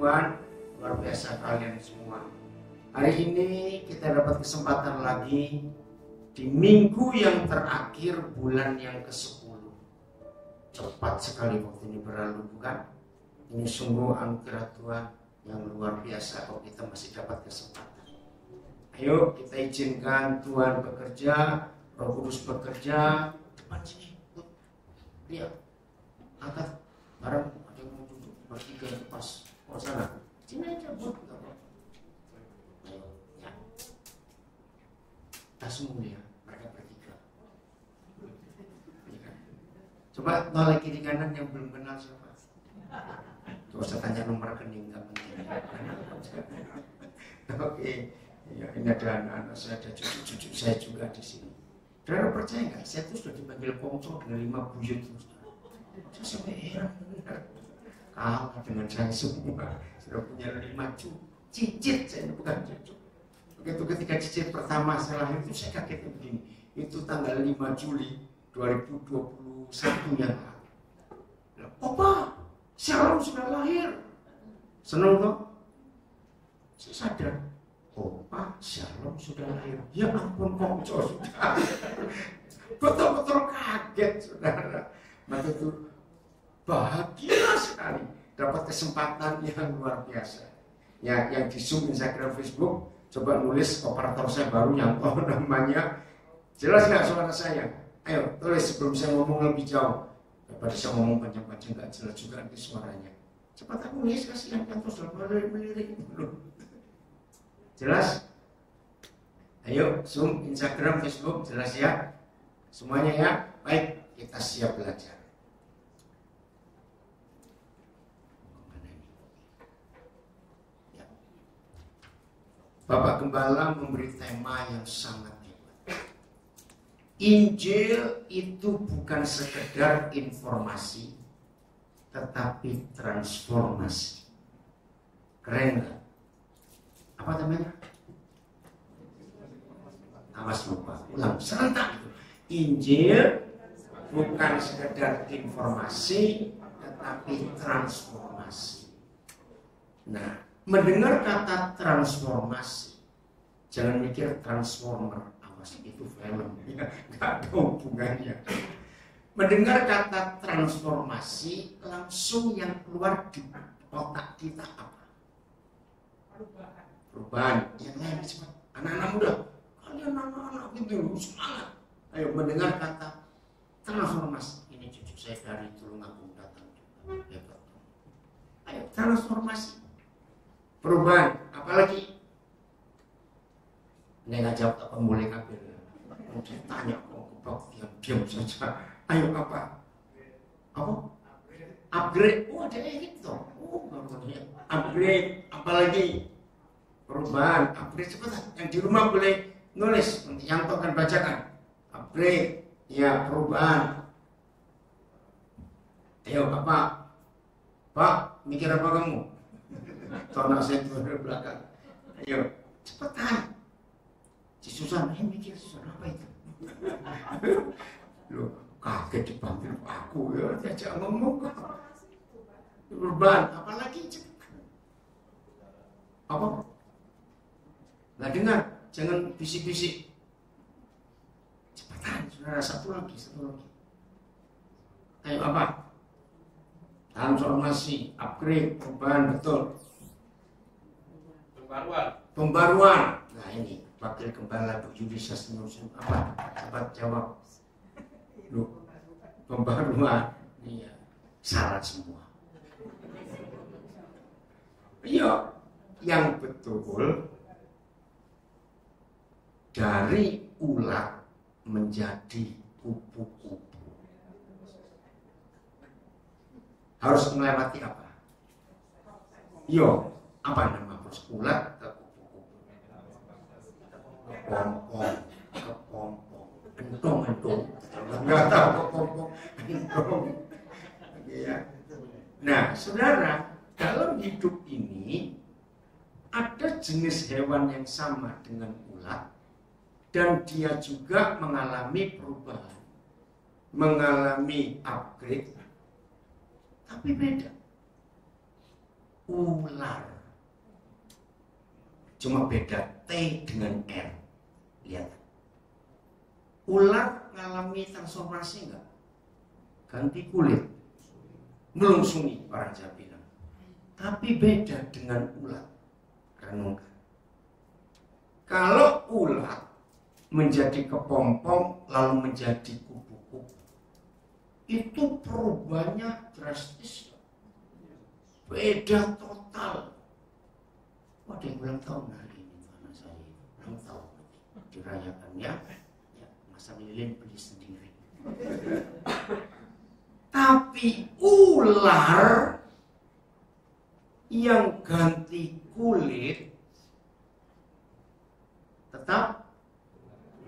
Tuhan, luar biasa kalian semua. Hari ini kita dapat kesempatan lagi di minggu yang terakhir bulan yang ke-10. Cepat sekali waktu ini berlalu, bukan? Ini sungguh anugerah Tuhan yang luar biasa kalau kita masih dapat kesempatan. Ayo kita izinkan Tuhan bekerja, Roh Kudus bekerja. Depan sini, lihat, angkat barang, ada yang mau duduk bertiga pas sana. Sini aja buat ayo, ya. Langsung ya, mereka bertiga. Coba noleh kiri kanan yang belum kenal siapa. Gak usah tanya nomor rekening, gak penting. Oke, ya, ini ada anak-anak saya, ada cucu-cucu saya juga di sini. Saudara percaya nggak? Saya tuh sudah dipanggil kongco dengan 5 buyut. Saya sampai heran, kalah dengan saya semua. Sudah punya 5 cicit, saya bukan cucu. Begitu ketika cicit pertama saya lahir itu saya kaget begini. Itu tanggal 5 Juli 2021 yang lalu. Opa, Shalom sudah lahir. Senang toh? Saya sadar. Opa, Shalom sudah lahir. Ya ampun, kongco sudah. Betul-betul kaget, saudara. Maka itu bahagia sekali dapat kesempatan yang luar biasa. Ya, yang di Zoom, Instagram, Facebook, coba nulis operator saya baru yang tahu namanya. Jelas nggak suara saya? Ayo tulis sebelum saya ngomong lebih jauh. Daripada saya ngomong panjang-panjang nggak jelas juga nanti suaranya. Cepat aku nulis, kasihan kan terus melirik dulu. Jelas? Ayo Zoom, Instagram, Facebook, jelas ya? Semuanya ya? Baik, kita siap belajar. Ya. Bapak Gembala memberi tema yang sangat hebat. Injil itu bukan sekedar informasi, tetapi transformasi. Keren gak? Apa namanya? Awas lupa, ulang serentak itu. Injil bukan sekedar informasi, tetapi transformasi. Nah, mendengar kata transformasi, jangan mikir transformer, awas itu film, ya, nggak ada hubungannya. Mendengar kata transformasi, langsung yang keluar di otak kita apa? Perubahan. Yang lain cepat. Anak-anak muda, kalian anak-anak gitu semangat. Ayo mendengar kata transformasi. Ini cucu saya dari Tulungagung datang juga. Hebat. Ayo transformasi. Perubahan. Apalagi? Ini nggak jawab apa boleh kabel. Mau ditanya kok diam saja. Ayo apa? Apa? Upgrade. Oh ada itu. Oh bagus. Upgrade. Apalagi? Perubahan, upgrade cepat. Yang di rumah boleh nulis, yang tahu kan bacakan. Upgrade, ya perubahan. Ayo apa? Pak, mikir apa kamu? Tahu saya itu dari belakang. Ayo, cepetan. Si Susan, mikir Susan apa itu? Loh, kaget dipanggil aku ya, diajak ngomong. Perubahan, apalagi cepetan. Apa? Nah dengar, jangan bisik-bisik. Cepetan, saudara, satu lagi. Ayo apa? Transformasi, upgrade, perubahan, betul. Pembaruan. Nah ini, Wakil Gembala Bu Yudisa Senusun. Apa? Cepat jawab. Loh, pembaruan. Iya, syarat semua. Iya, yang betul. Dari ulat menjadi kupu-kupu. Harus melewati apa? Yo, apa nama bos? Ulat ke kupu-kupu. Kepompong. Entong. Enggak tahu kepompong. Entong. Ya. Nah, saudara, dalam hidup ini ada jenis hewan yang sama dengan ulat. Dan dia juga mengalami perubahan, mengalami upgrade, tapi beda. ular. Cuma beda T dengan R. Lihat. Ular ngalami transformasi enggak? Ganti kulit. Melungsuni orang Jawa bilang. Tapi beda dengan ulat. Renungkan. Kalau ulat menjadi kepompong lalu menjadi kupu-kupu, itu perubahannya drastis. Beda total. Ada yang ulang tahun hari ini, anak saya ulang tahun, dirayakannya, ya, masa lilin beli sendiri. Tapi ular yang ganti kulit tetap,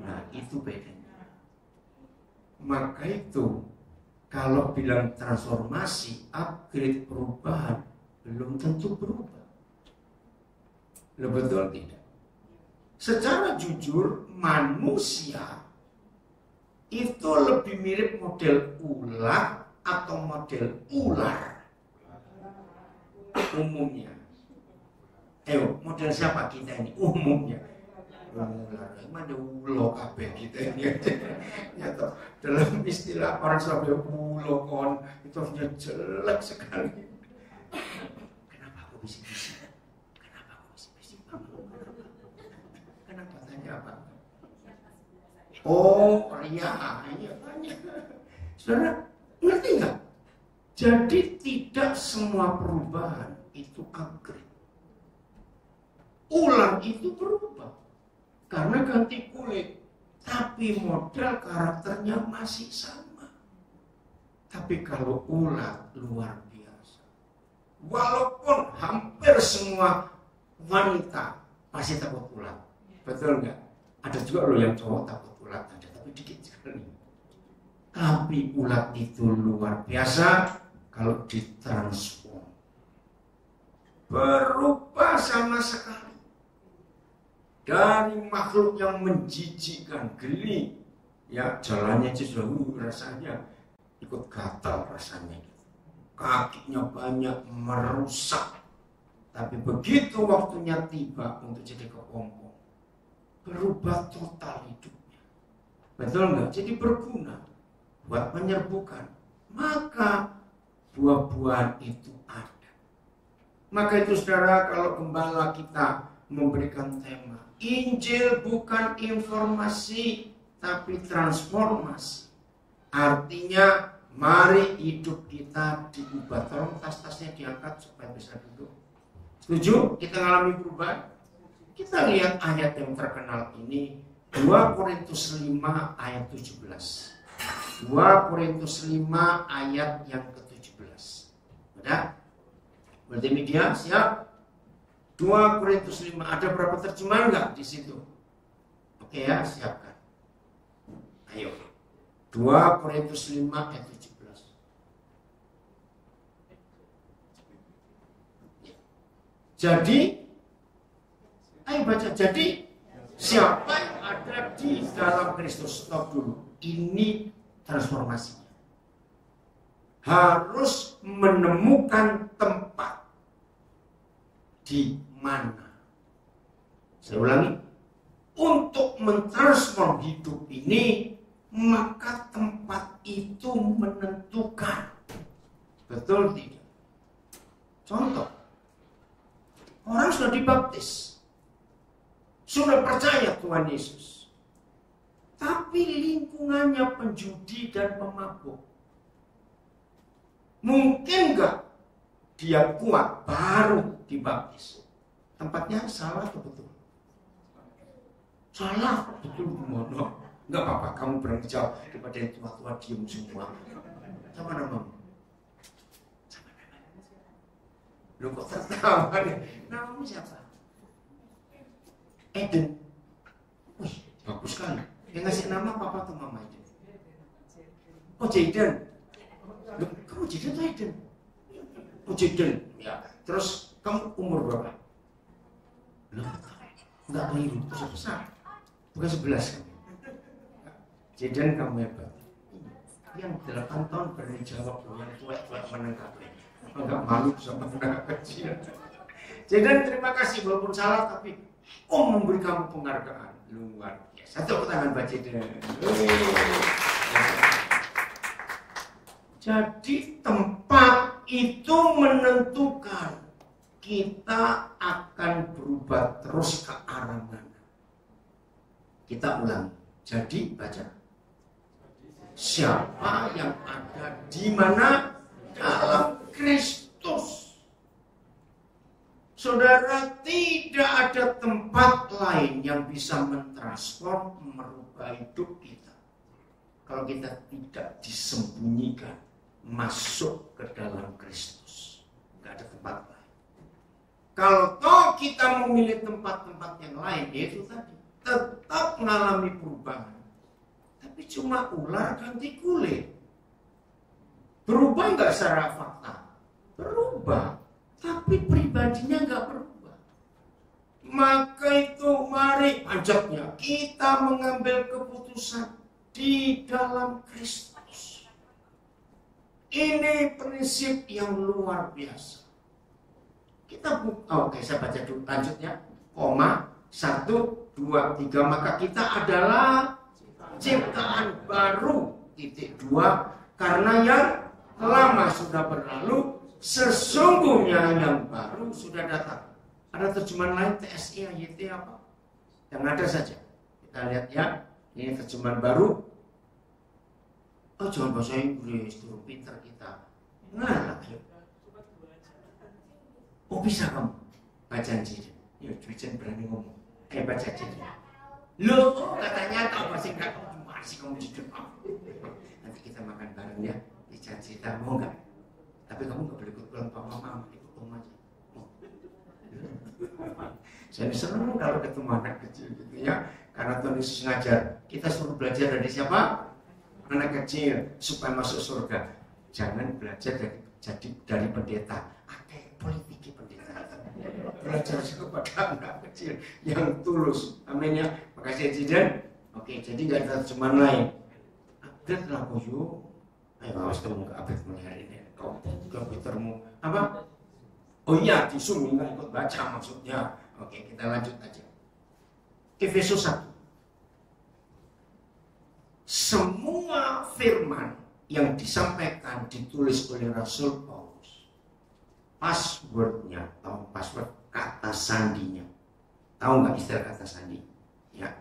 nah itu bedanya. Maka itu kalau bilang transformasi, upgrade, perubahan, belum tentu berubah. Betul tidak? Secara jujur, manusia itu lebih mirip model ular atau model ular umumnya. Model siapa kita ini umumnya? Ular, mana ulo kabeh kita ini? Ya toh, dalam istilah orang Surabaya ulo kon itu harusnya jelek sekali. Kenapa aku bisik-bisik? Kenapa tanya apa? Oh, iya tanya. Saudara, ngerti nggak? Jadi tidak semua perubahan itu upgrade. Ular itu berubah karena ganti kulit, tapi model karakternya masih sama. Tapi kalau ular luar biasa. Walaupun hampir semua wanita pasti takut ulat, betul nggak? Ada juga loh yang cowok takut ulat, ada tapi dikit sekali. Tapi ulat itu luar biasa kalau ditransform, berubah sama sekali dari makhluk yang menjijikkan, geli, ya jalannya sudah rasanya ikut gatal rasanya, kakinya banyak merusak. Tapi begitu waktunya tiba untuk jadi kepompong, berubah total hidupnya. Betul nggak? Jadi berguna buat menyerbukan. Maka buah-buahan itu ada. Maka itu saudara, kalau gembala kita memberikan tema, Injil bukan informasi tapi transformasi. Artinya mari hidup kita diubah. Tolong tas-tasnya diangkat supaya bisa duduk. Setuju? Kita mengalami perubahan. Kita lihat ayat yang terkenal ini, 2 Korintus 5 ayat 17. 2 Korintus 5 ayat yang ke-17. Udah? Multimedia siap? 2 Korintus 5, ada berapa terjemahan enggak di situ? Oke ya, siapkan. Ayo. 2 Korintus 5 ayat 17. Jadi, ayo baca. Jadi, siapa yang ada di dalam Kristus? Stop dulu. Ini transformasinya. Harus menemukan tempat. Di mana? Saya ulangi. Untuk mentransform hidup ini, maka tempat itu menentukan. Betul tidak? Contoh. Orang sudah dibaptis, sudah percaya Tuhan Yesus, tapi lingkungannya penjudi dan pemabuk. Mungkin enggak dia kuat baru dibaptis? Tempatnya salah atau betul? Salah, betul gimana? Enggak apa-apa, kamu berani jawab daripada yang tua-tua diem semua. Sama namamu? Lu kok tertawa nih? Namamu siapa? Eden. Wih, bagus sekali. Yang ngasih nama papa atau mama Eden? Oh, Jaden. Loh, kamu Jaden atau Eden? Oh, Jaden. Ya. Terus kamu umur berapa? Loh, enggak keliru. Besar. Bukan 11 kan? Jaden kamu hebat. Yang 8 tahun berani jawab loh, yang tua-tua menangkapnya. Enggak malu sama anak kecil. Jadi terima kasih walaupun salah, tapi memberi kamu penghargaan luar biasa. Tepuk tangan Mbak Ciden. Jadi tempat itu menentukan kita akan berubah terus ke arah mana. Kita ulangi. Jadi baca. Siapa yang ada di mana? Dalam Kristus. Saudara, tidak ada tempat lain yang bisa mentransform, merubah hidup kita kalau kita tidak disembunyikan masuk ke dalam Kristus. Tidak ada tempat lain. Kalau toh kita memilih tempat-tempat yang lain, yaitu tadi tetap mengalami perubahan, tapi cuma ular ganti kulit. Berubah nggak secara fakta? Berubah, tapi pribadinya nggak berubah. Maka itu mari panjatnya kita mengambil keputusan di dalam Kristus. Ini prinsip yang luar biasa. Kita oke, saya baca dulu lanjutnya. Koma 1, 2, 3. Maka kita adalah ciptaan baru. Titik 2. Karena yang lama sudah berlalu, sesungguhnya yang baru sudah datang. Ada terjemahan lain TSI AYT apa? Yang ada saja. Kita lihat ya. Ini terjemahan baru. Oh, jangan bahasa Inggris, turun pinter kita. Nah, oh bisa kamu baca aja. Yuk, Cuican berani ngomong. Baca aja. Loh, katanya kau masih gak masih kamu hidup. Nanti kita makan bareng ya. Cita-cita mau nggak? Tapi kamu nggak boleh ikut pulang Pak Mama, ikut Om aja. Saya senang kalau ketemu anak kecil gitu ya. Karena Tuhan Yesus ngajar kita suruh belajar dari siapa? Anak kecil supaya masuk surga. Jangan belajar dari pendeta. Ada politiki pendeta. Belajar kepada anak kecil yang tulus. Amin ya. Makasih Jiden. Oke, jadi nggak ada terjemahan lain. Update lah boyo. Ayo awas kamu ke update mulai hari ini. Kau komputermu apa? Oh iya, di Zoom nggak ikut baca maksudnya. Oke, kita lanjut aja. Efesus 1. Semua firman yang disampaikan ditulis oleh Rasul Paulus. Passwordnya, tahu password kata sandinya. Tahu nggak istilah kata sandi? Ya,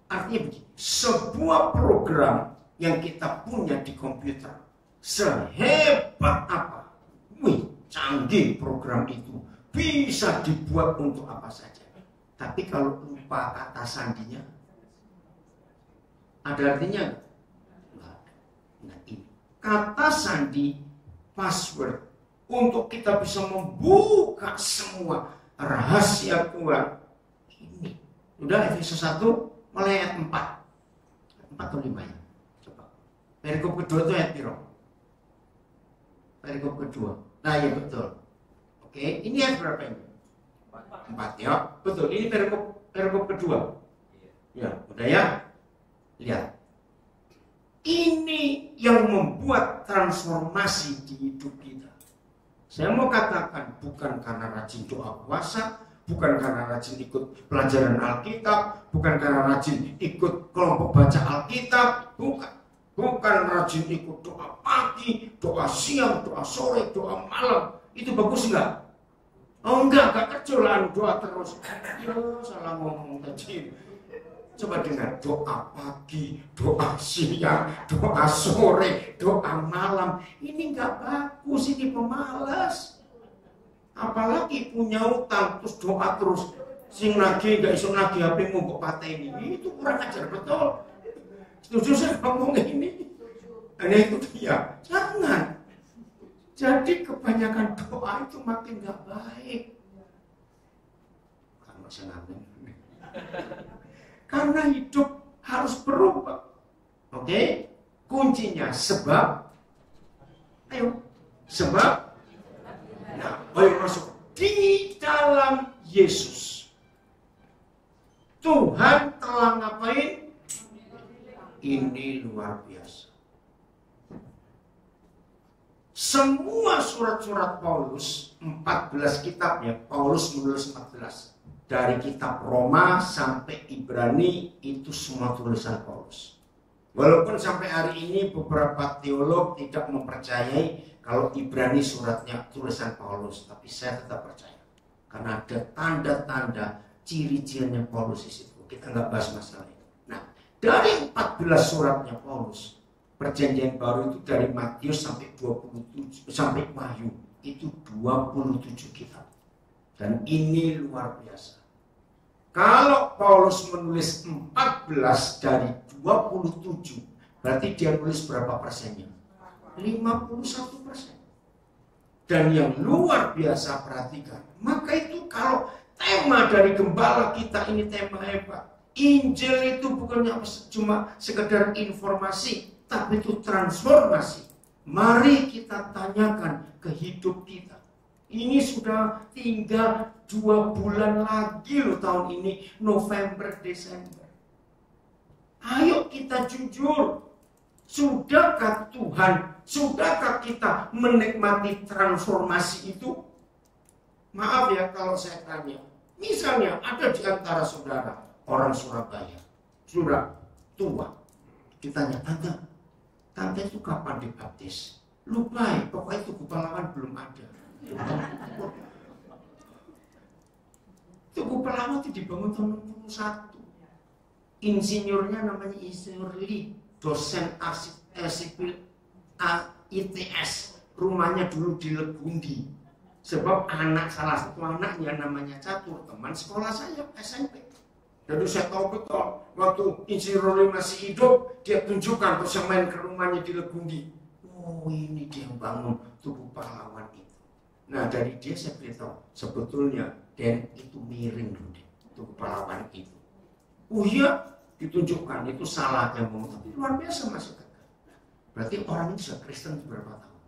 artinya begini. Sebuah program yang kita punya di komputer, sehebat apa, canggih program itu, bisa dibuat untuk apa saja. Tapi kalau lupa kata sandinya, ada artinya nggak ada. Nah ini kata sandi, password untuk kita bisa membuka semua rahasia Tuhan. Ini udah Efesus 1 mulai ayat 4 atau 5 ya. Coba. Perikop kedua itu ayat piro? Perikop kedua. Nah ya betul. Oke, ini ayat berapa ini? 4 ya. Betul, ini perikop kedua. Ya, udah ya. Lihat. Ini yang membuat transformasi di hidup kita. Saya mau katakan bukan karena rajin doa puasa, bukan karena rajin ikut pelajaran Alkitab, bukan karena rajin ikut kelompok baca Alkitab, bukan. Bukan rajin ikut doa pagi, doa siang, doa sore, doa malam. Itu bagus enggak? Oh enggak kecuali doa terus. Ya salah ngomong tadi. Coba dengar, doa pagi, doa siang, doa sore, doa malam. Ini enggak bagus, ini pemalas. Apalagi punya utang terus doa terus. Sing lagi enggak iso lagi HP-mu kok pateni. Itu kurang ajar betul. Setuju saya ngomong ini. Dan itu dia. Jangan. Jadi kebanyakan doa itu makin gak baik. Karena senangnya. Karena hidup harus berubah. Oke? Kuncinya sebab. Ayo. Sebab. Nah, ayo masuk. Di dalam Yesus. Tuhan telah ngapain? Ini luar biasa. semua surat-surat Paulus, 14 kitabnya, Paulus menulis 14. Dari kitab Roma sampai Ibrani itu semua tulisan Paulus. Walaupun sampai hari ini beberapa teolog tidak mempercayai kalau Ibrani suratnya tulisan Paulus, tapi saya tetap percaya. Karena ada tanda-tanda ciri-cirinya Paulus di situ. Kita nggak bahas masalah itu. Nah, dari 14 suratnya Paulus, Perjanjian Baru itu dari Matius sampai 27 sampai Wahyu itu 27 kitab. Dan ini luar biasa. Kalau Paulus menulis 14 dari 27, berarti dia nulis berapa persennya? 51%. Dan yang luar biasa perhatikan, maka itu kalau tema dari gembala kita ini tema hebat. Injil itu bukannya cuma sekedar informasi, tapi itu transformasi. Mari kita tanyakan ke hidup kita. Ini sudah tinggal 2 bulan lagi loh tahun ini, November, Desember. Ayo kita jujur. Sudahkah Tuhan, sudahkah kita menikmati transformasi itu? Maaf ya kalau saya tanya. Misalnya ada di antara saudara, orang Surabaya, sudah tua. Ditanya, tante itu kapan dibaptis? Lupa ya, pokoknya Tugu Pahlawan belum ada. Tugu Pahlawan itu dibangun tahun 61. Insinyurnya namanya Insinyur Lee, dosen sipil ITS. Rumahnya dulu di Legundi. Sebab salah satu anaknya namanya Catur, teman sekolah saya SMP. Jadi saya tahu betul, waktu Insinyur Lee masih hidup, dia tunjukkan terus main ke rumahnya di Legundi. Oh, ini dia yang bangun Tugu Pahlawan itu. Nah, dari dia saya beritahu, sebetulnya Dan itu miring dulu deh, Tugu Pahlawan itu. Oh iya, ditunjukkan itu salah yang ngomong, tapi luar biasa masih tegak. Berarti orang ini sudah Kristen berapa tahun?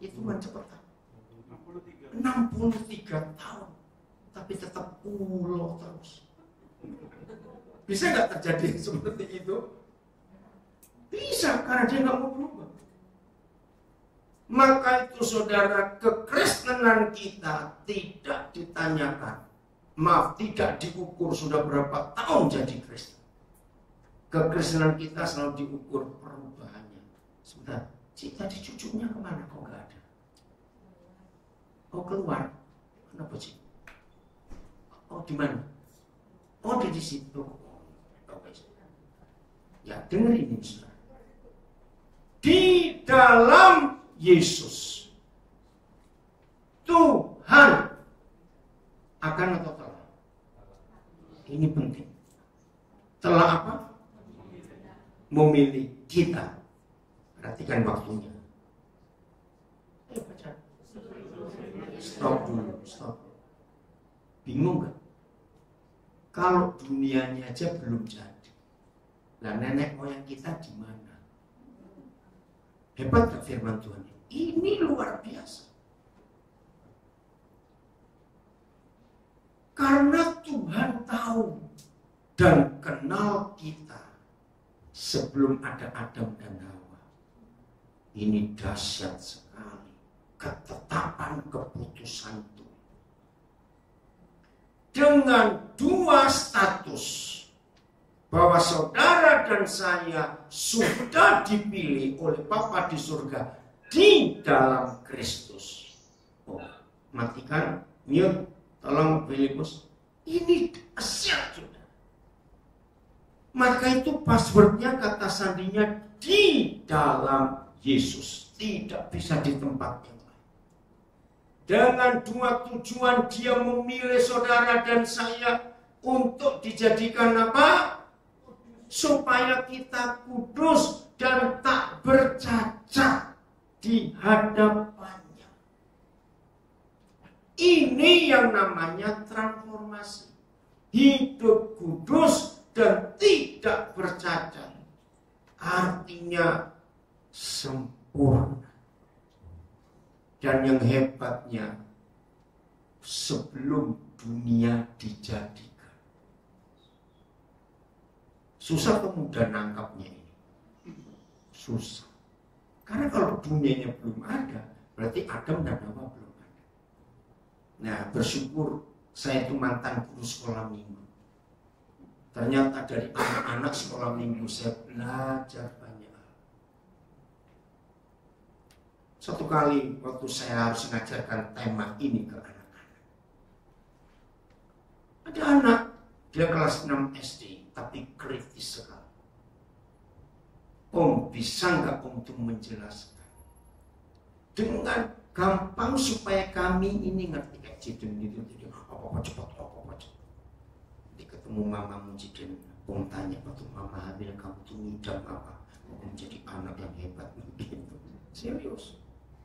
Itu kan cepat. 63 tahun, tapi tetap ulo terus. Bisa nggak terjadi seperti itu? Bisa, karena dia nggak mau berubah. Maka itu saudara, kekristenan kita tidak ditanyakan. Maaf, tidak diukur sudah berapa tahun jadi Kristen. Kekristenan kita selalu diukur perubahannya. Sebentar, cita di cucunya kemana? Kok nggak ada? Oh keluar. Kenapa sih? Oh di mana? Oh di situ. Ya dengerin ini saudara. Di dalam Yesus, Tuhan akan atau telah? Ini penting. Telah apa? Memilih kita. Perhatikan waktunya. Baca. Stop dulu, stop. Bingung gak? Kalau dunianya aja belum jadi, lah nenek moyang kita di mana? Hebat gak firman Tuhan? Ini luar biasa. Karena Tuhan tahu dan kenal kita sebelum ada Adam dan Hawa. Ini dahsyat sekali. Ketetapan keputusan Tuhan. Dengan 2 status. Bahwa saudara dan saya sudah dipilih oleh Bapa di surga di dalam Kristus. Oh, matikan, mute, tolong Filipus. Ini dahsyat sudah. Maka itu passwordnya, kata sandinya di dalam Yesus, tidak bisa di tempat yang lain. Dengan 2 tujuan dia memilih saudara dan saya untuk dijadikan apa? Supaya kita kudus dan tak bercacat di hadapannya. Ini yang namanya transformasi. Hidup kudus dan tidak bercacat. Artinya sempurna. Dan yang hebatnya, sebelum dunia dijadikan. Susah atau mudah nangkapnya ini? Susah. Karena kalau dunianya belum ada, berarti Adam dan Hawa belum ada. Nah, bersyukur saya itu mantan guru sekolah minggu. Ternyata dari anak-anak sekolah minggu saya belajar banyak hal. Satu kali waktu saya harus mengajarkan tema ini ke anak-anak. Ada anak, dia kelas 6 SD, tapi kritis sekali. Om, bisa nggak Om tuh menjelaskan dengan gampang supaya kami ini ngerti kayak Cidin gitu. Apa cepat. Nanti ketemu Mama Cidin, Om tanya waktu Mama hamil kamu tuh ngidam apa? Om jadi anak yang hebat gitu. Serius.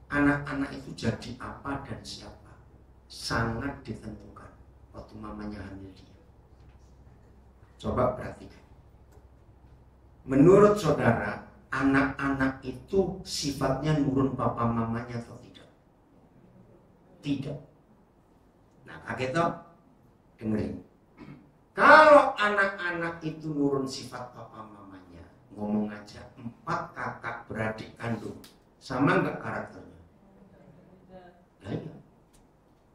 Anak-anak itu jadi apa dan siapa sangat ditentukan waktu mamanya hamil dia. Coba perhatikan. Menurut saudara, anak-anak itu sifatnya nurun papa mamanya atau tidak? Tidak. Nah, kaget toh? Dengerin. Kalau anak-anak itu nurun sifat papa mamanya, ngomong aja 4 kakak beradik kandung, sama nggak karakternya? Nah, iya.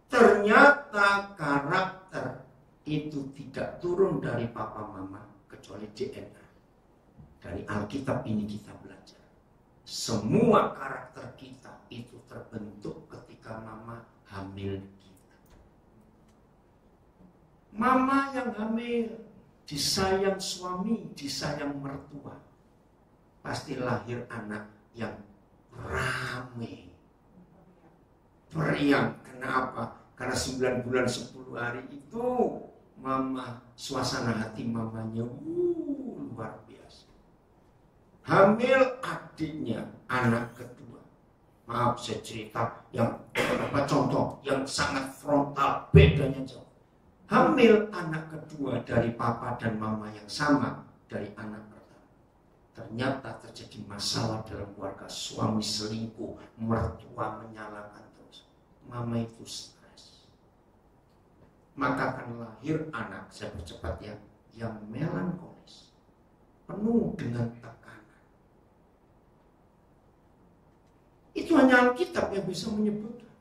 Ternyata karakter itu tidak turun dari papa mama kecuali DNA. Dari Alkitab ini kita belajar. Semua karakter kita itu terbentuk ketika mama hamil kita. Mama yang hamil, disayang suami, disayang mertua. Pasti lahir anak yang rame. Periang. Kenapa? Karena 9 bulan 10 hari itu mama, suasana hati mamanya luar biasa. Hamil adiknya, anak kedua. Maaf saya cerita yang contoh yang sangat frontal, bedanya jauh. Hamil anak kedua dari papa dan mama yang sama dari anak pertama. Ternyata terjadi masalah dalam keluarga, suami selingkuh, mertua menyalahkan terus. Mama itu stres. Maka akan lahir anak, saya percepat ya, yang melankolis, penuh dengan tekanan. Itu hanya Alkitab yang bisa menyebutkan.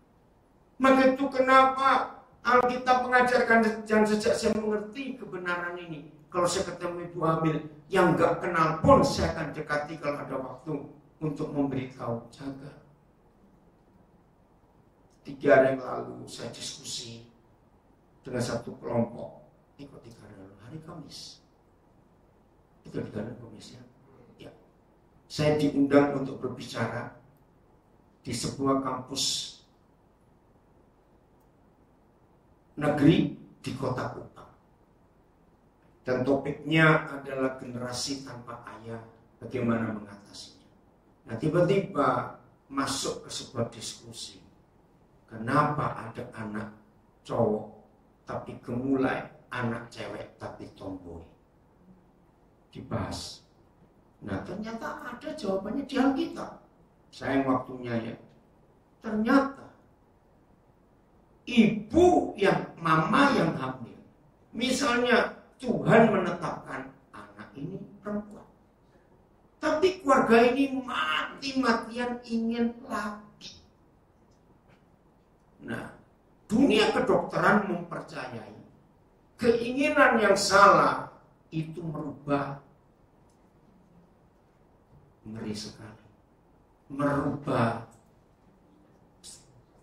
Maka itu kenapa Alkitab mengajarkan, dan sejak saya mengerti kebenaran ini, kalau saya ketemu ibu hamil yang gak kenal pun, saya akan dekati kalau ada waktu untuk memberitahu, jaga. 3 hari yang lalu saya diskusi dengan satu kelompok, ikut 3 hari lalu, hari Kamis. Itu 3 hari Kamis ya. Saya diundang untuk berbicara di sebuah kampus negeri di Kota Kupang. Dan topiknya adalah generasi tanpa ayah, bagaimana mengatasinya. Nah, tiba-tiba masuk ke sebuah diskusi. Kenapa ada anak cowok tapi gemulai, anak cewek tapi tomboy? Dibahas. Nah, ternyata ada jawabannya di Alkitab. Sayang waktunya ya. Ternyata ibu yang, mama yang hamil, misalnya Tuhan menetapkan anak ini perempuan, tapi keluarga ini mati-matian ingin laki. Nah, dunia kedokteran mempercayai keinginan yang salah itu merubah. Ngeri sekali. Merubah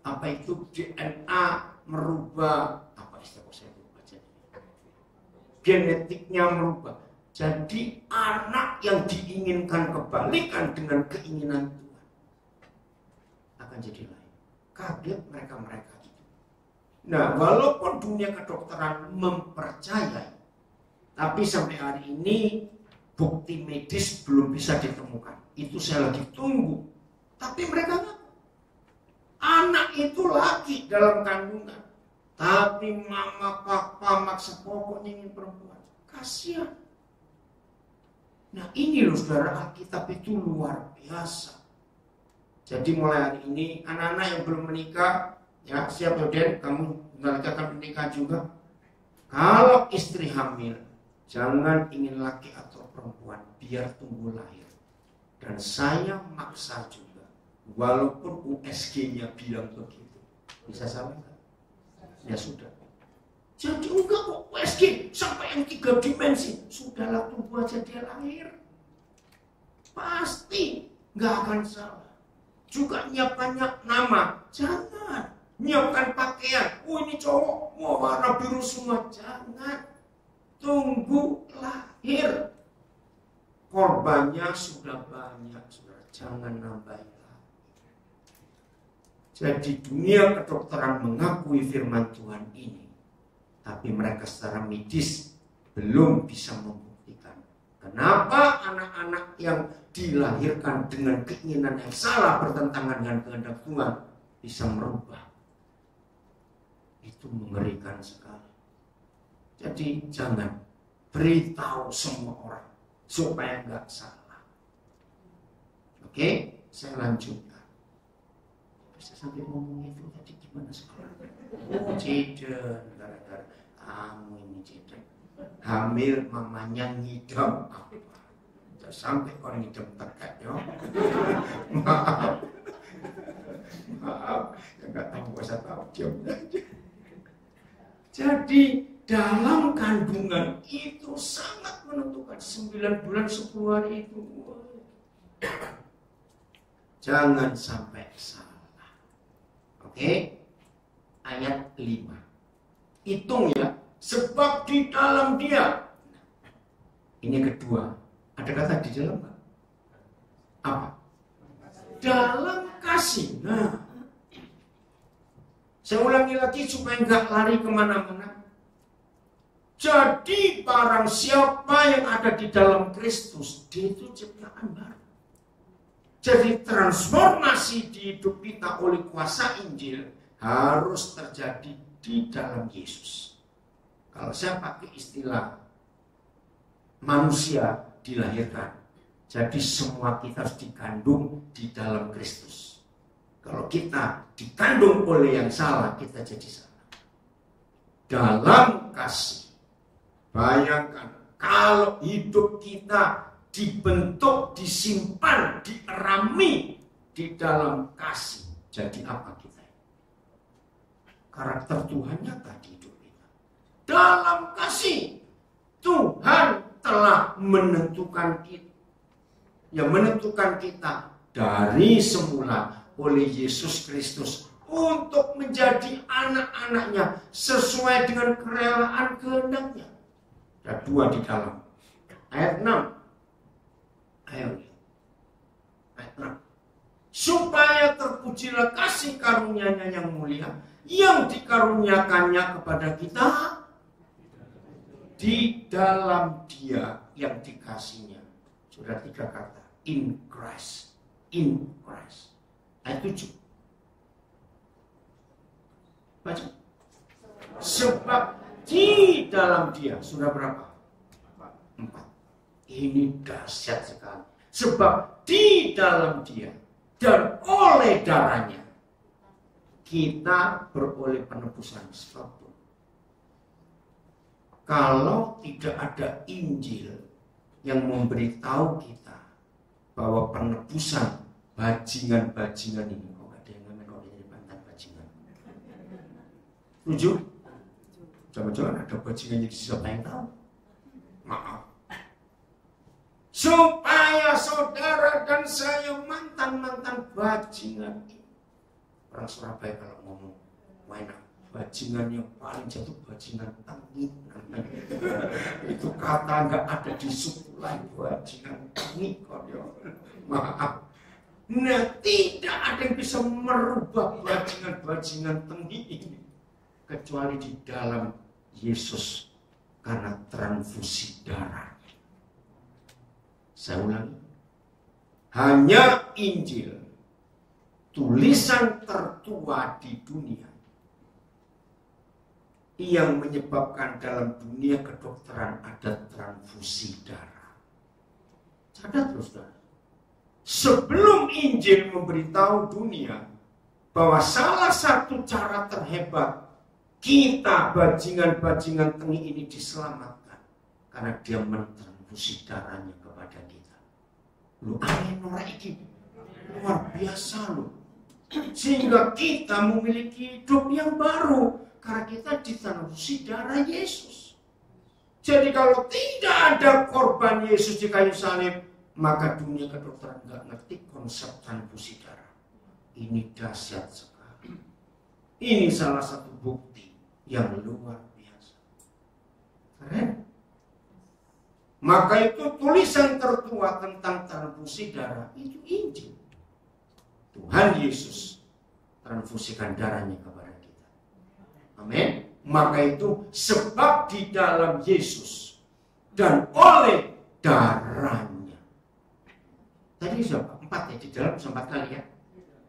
apa itu DNA, merubah apa istilah saya lupa, genetiknya merubah. Jadi anak yang diinginkan kebalikan dengan keinginan Tuhan akan jadi lain. Kaget mereka itu. Nah, walaupun dunia kedokteran mempercayai, tapi sampai hari ini bukti medis belum bisa ditemukan. Itu saya lagi tunggu. Tapi mereka ngaku. Anak itu laki dalam kandungan. Tapi mama, papa maksa pokoknya ingin perempuan. Kasihan. Nah, ini loh saudara, Alkitab itu luar biasa. Jadi mulai hari ini anak-anak yang belum menikah, ya siap ya Den, kamu bentar akan menikah juga. Kalau istri hamil, jangan ingin laki atau perempuan, biar tunggu lahir. Dan saya maksa juga, Walaupun USG-nya bilang begitu. Bisa salah nggak? Ya sudah. Jadi enggak kok USG sampai yang 3 dimensi. Sudahlah, tunggu aja dia lahir. Pasti nggak akan salah. Juga nyiapkannya nama. Jangan. Nyiapkan pakaian. Oh ini cowok mau warna biru semua. Jangan. Tunggu lahir. Korbannya sudah banyak. Jangan nambahin. Jadi dunia kedokteran mengakui firman Tuhan ini. Tapi mereka secara medis belum bisa membuktikan. Kenapa anak-anak yang dilahirkan dengan keinginan yang salah bertentangan dengan kehendak Tuhan bisa merubah. Itu mengerikan sekali. Jadi jangan beritahu semua orang supaya nggak salah. Oke, saya lanjutkan. Saya sampai ngomong itu tadi gimana sekarang? Oh, Ciden, gara-gara kamu ini Ciden. Hamil mamanya ngidam apa? Sampai orang ngidam terkait ya. Maaf. Ya nggak tahu bahasa tahu diam aja. Jadi dalam kandungan itu sangat menentukan 9 bulan 10 hari itu. Jangan sampai salah. Oke, ayat 5. Hitung ya, sebab di dalam dia. Ini kedua. Ada kata di dalam Pak? Apa? Dalam kasih. Nah, saya ulangi lagi supaya nggak lari kemana-mana. Jadi barang siapa yang ada di dalam Kristus, dia itu ciptaan baru. Jadi transformasi di hidup kita oleh kuasa Injil harus terjadi di dalam Yesus. Kalau saya pakai istilah manusia dilahirkan, jadi semua kita harus dikandung di dalam Kristus. Kalau kita dikandung oleh yang salah, kita jadi salah. Dalam kasih, bayangkan kalau hidup kita dibentuk, disimpan, dierami di dalam kasih. Jadi apa kita? Karakter Tuhan nyata di hidup kita. Dalam kasih, Tuhan telah menentukan kita. Yang menentukan kita dari semula oleh Yesus Kristus untuk menjadi anak-anaknya sesuai dengan kerelaan kehendaknya. Ada 2 di dalam. Ayat 6. Ayo, ayat 6. Supaya terpujilah kasih karunia-Nya yang mulia, yang dikaruniakannya kepada kita di dalam Dia yang dikasihnya. Sudah 3 kata. In Christ. In Christ. Ayat 7. Baca. Sebab di dalam Dia. Sudah berapa? 4. Ini dahsyat sekali. Sebab di dalam Dia dan oleh darahnya kita beroleh penebusan. Sebab kalau tidak ada Injil yang memberitahu kita bahwa penebusan bajingan-bajingan ini, kok ada yang namanya kalau jadi mantan bajingan. Setuju? Jangan-jangan ada bajingan jadi siapa yang tahu? Maaf. Supaya saudara dan saya mantan-mantan bajingan ini. Orang Surabaya kalau ngomong, mainan bajingan yang paling jatuh bajingan tangi. Itu kata nggak ada di suku lain, bajingan tangi. Maaf. Nah, tidak ada yang bisa merubah bajingan-bajingan tangi ini kecuali di dalam Yesus karena transfusi darah. Saya ulangi, hanya Injil, tulisan tertua di dunia, yang menyebabkan dalam dunia kedokteran ada transfusi darah. Catat terus, saudara. Sebelum Injil memberitahu dunia bahwa salah satu cara terhebat kita bajingan-bajingan tengi ini diselamatkan karena dia mentransfusi darahnya kepada kita. Lu aneh norak iki. Luar biasa loh. Sehingga kita memiliki hidup yang baru. Karena kita diterusi darah Yesus. Jadi kalau tidak ada korban Yesus di kayu salib, maka dunia kedokteran nggak ngerti konsep transfusi darah. Ini dahsyat sekali. Ini salah satu bukti yang luar biasa. Keren. Maka itu tulisan tertua tentang transfusi darah itu Injil. Tuhan Yesus transfusikan darahnya kepada kita. Amin. Maka itu sebab di dalam Yesus dan oleh darahnya. Tadi sudah 4 ya, di dalam 4 kali ya.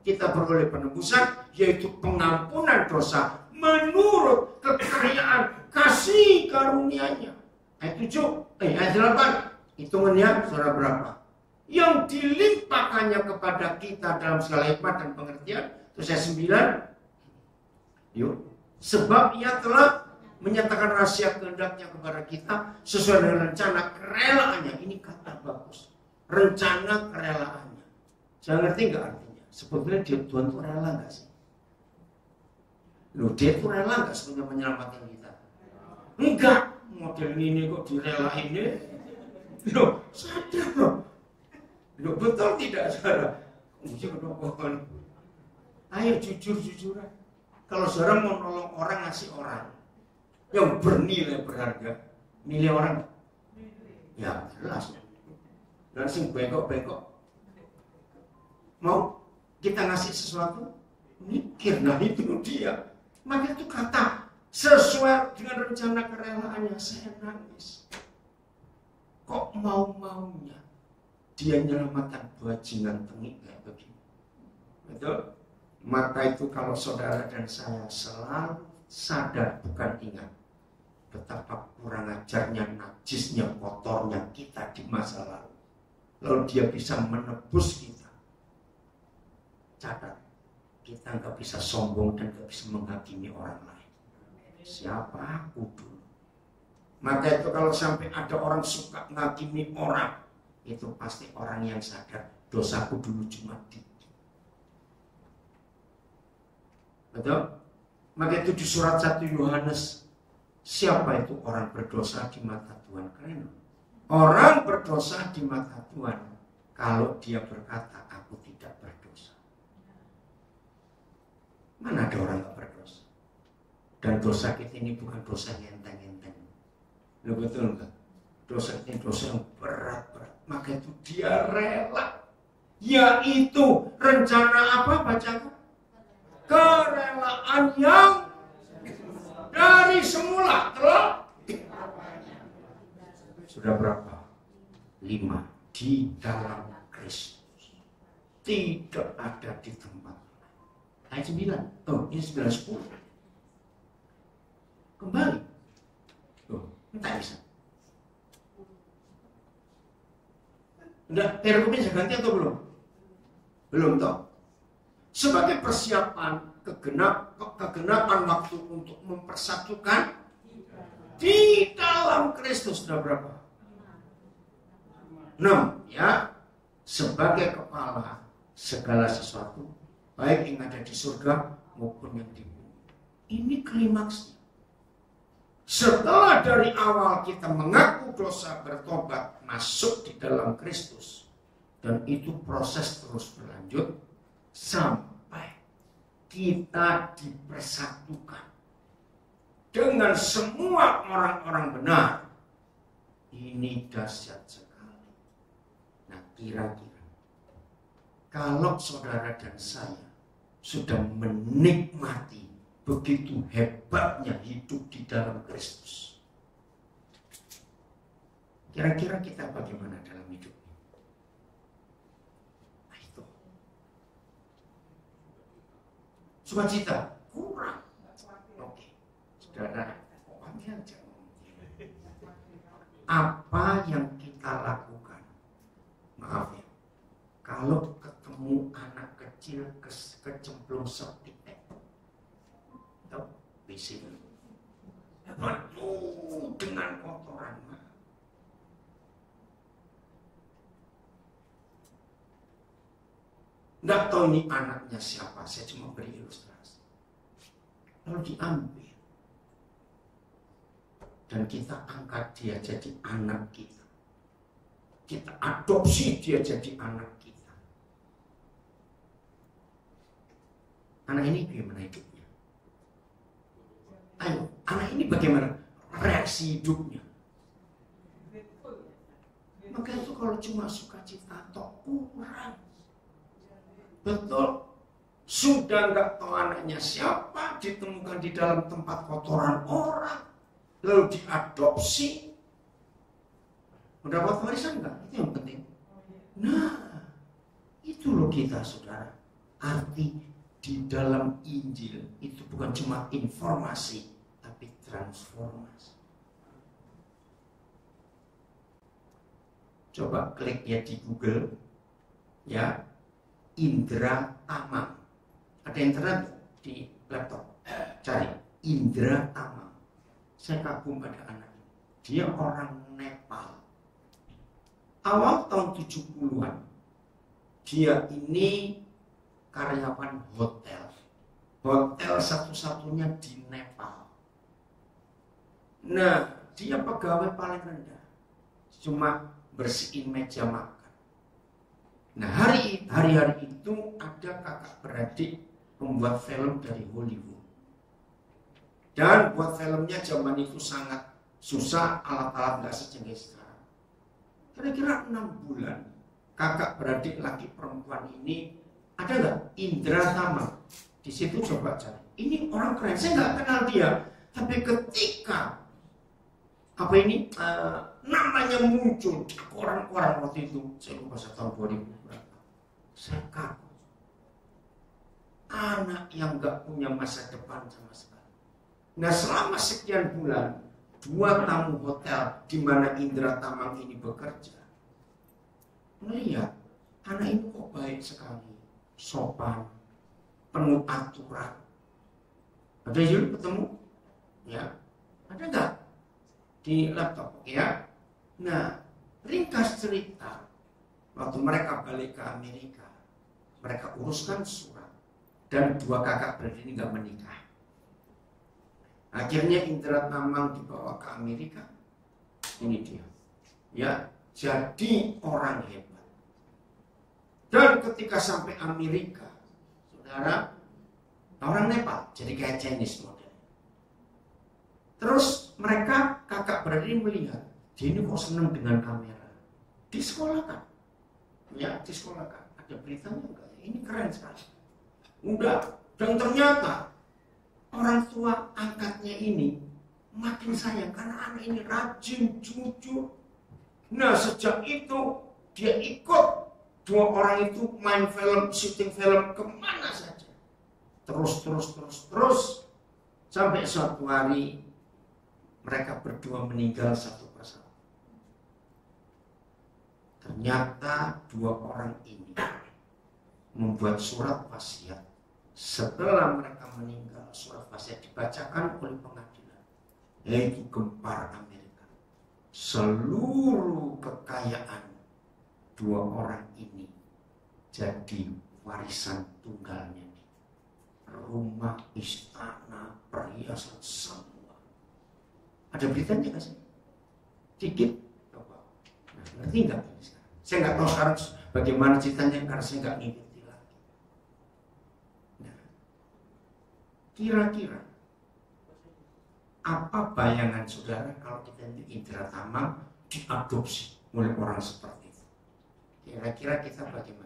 Kita beroleh penebusan, yaitu pengampunan dosa menurut kekayaan kasih karunia-Nya. Ayat 7, ayat 8. Hitungannya saudara berapa? Yang dilimpahkannya kepada kita dalam segala hikmat dan pengertian. Terus ayat 9. Yuk. Sebab ia telah menyatakan rahasia kehendaknya kepada kita sesuai dengan rencana kerelaannya. Ini kata bagus. Rencana kerelaannya. Saya ngerti nggak artinya? Sebetulnya Tuhan itu rela nggak sih? Loh, dia itu rela nggak sebenarnya menyelamatkan kita? Enggak. Model ini kok direlain ya? Loh, sadar loh. Loh, betul tidak saudara? Ayo jujur-jujuran. Kalau saudara mau nolong orang, ngasih orang yang bernilai berharga, nilai orang, ya jelas. Langsung bengkok-bengkok. Mau kita ngasih sesuatu, mikir, nah itu dia. Maka itu kata sesuai dengan rencana kerelaannya. Saya nangis. Kok mau-maunya dia menyelamatkan bajingan tengik kayak begini? Betul? Maka itu kalau saudara dan saya selalu sadar, bukan ingat betapa kurang ajarnya, najisnya, kotornya kita di masa lalu. Lalu dia bisa menebus kita. Catat, kita nggak bisa sombong dan nggak bisa menghakimi orang lain. Siapa aku dulu? Maka itu kalau sampai ada orang suka menghakimi orang, itu pasti orang yang sadar dosaku dulu cuma dikit. Betul? Maka itu di surat 1 Yohanes, siapa itu orang berdosa di mata Tuhan? Keren. Orang berdosa di mata Tuhan kalau dia berkata aku tidak berdosa. Mana ada orang yang berdosa? Dan dosa kita ini bukan dosa enteng-enteng. Loh, betul enggak? Dosa ini dosa yang berat-berat. Maka itu dia rela. Yaitu rencana apa bacakan? Kerelaan yang dari semula telah sudah berapa? 5 di dalam Kristus. Tidak ada di tempat. Ayat 9. Oh, ini 9, 10. Kembali. Oh, entah bisa. Udah, pergubnya ganti atau belum? Belum toh. Sebagai persiapan kegenapan waktu untuk mempersatukan di dalam Kristus. Sudah berapa? 6 ya. Sebagai kepala segala sesuatu, baik yang ada di surga maupun yang di bumi. Ini klimaksnya. Setelah dari awal kita mengaku dosa, bertobat, masuk di dalam Kristus, dan itu proses terus berlanjut sampai kita dipersatukan dengan semua orang-orang benar. Ini dahsyat sekali. Nah, kira-kira kalau saudara dan saya sudah menikmati begitu hebatnya hidup di dalam Kristus, kira-kira kita bagaimana dalam hidup? Sukacita kurang. Oke, saudara, panggil aja. Apa yang kita lakukan? Maaf ya, kalau ketemu anak kecil kecemplung septic tank, bisi penuh dengan kotoran. nggak tahu ini anaknya siapa, saya cuma beri ilustrasi. Lalu diambil dan kita angkat dia jadi anak kita. Kita adopsi dia jadi anak kita. Anak ini bagaimana hidupnya? Ayo, anak ini bagaimana reaksi hidupnya? Maka itu kalau cuma sukacita atau kurang. Betul. Sudah nggak tahu anaknya siapa, ditemukan di dalam tempat kotoran orang, lalu diadopsi. Udah dapat warisan nggak? Itu yang penting. Nah, itu loh kita, saudara. Arti di dalam Injil itu bukan cuma informasi, tapi transformasi. Coba klik ya di Google, ya, indra tamang. Ada internet di laptop, cari indra tamang. Saya kagum pada anak ini. Dia orang Nepal. Awal tahun 70-an, dia ini karyawan hotel. Hotel satu-satunya di Nepal. Nah, dia pegawai paling rendah. Cuma bersihin meja makan. Nah, hari-hari itu ada kakak beradik membuat film dari Hollywood. Dan buat filmnya zaman itu sangat susah, alat-alat nggak secanggih sekarang. Kira-kira 6 bulan, kakak beradik laki perempuan ini ada nggak? Indra Tamang. Di situ coba cari. Ini orang keren, saya nggak kenal dia. Tapi ketika namanya muncul di koran-koran waktu itu, saya lupa tahun 2000 berapa, saya kagum. Anak yang nggak punya masa depan sama sekali. Nah, selama sekian bulan, 2 tamu hotel di mana Indra Tamang ini bekerja melihat anak ini kok baik sekali, sopan, penuh aturan. Ada yang ketemu? Ya, ada nggak? Di laptop, ya. Nah, ringkas cerita, waktu mereka balik ke Amerika, mereka uruskan surat, dan 2 kakak beradik ini nggak menikah. Akhirnya Indra Tamang dibawa ke Amerika. Ini dia, ya, jadi orang hebat. Dan ketika sampai Amerika, saudara, orang Nepal, jadi kayak Chinese model. Terus mereka kakak beradik melihat dia ini kok senang dengan kamera. Disekolahkan, ya, disekolahkan. Ada beritanya enggak? Ini keren sekali. Udah, dan ternyata orang tua angkatnya ini makin sayang karena anak ini rajin, jujur. Nah, sejak itu dia ikut 2 orang itu main film, syuting film kemana saja. Terus sampai suatu hari mereka berdua meninggal satu persatu. Ternyata 2 orang ini membuat surat wasiat. Setelah mereka meninggal, surat wasiat dibacakan oleh pengadilan, yaitu gempar Amerika. Seluruh kekayaan 2 orang ini jadi warisan tunggalnya. Rumah, istana, perhiasan, semua. Ada beritanya nggak sih? Dikit. Coba. Nah, ngerti nggak ini sekarang? Saya nggak tahu sekarang bagaimana ceritanya karena saya nggak ngikuti lagi. Nah, kira-kira apa bayangan saudara kalau kita ini Indra Tamang diadopsi oleh orang seperti itu? Kira-kira kita bagaimana?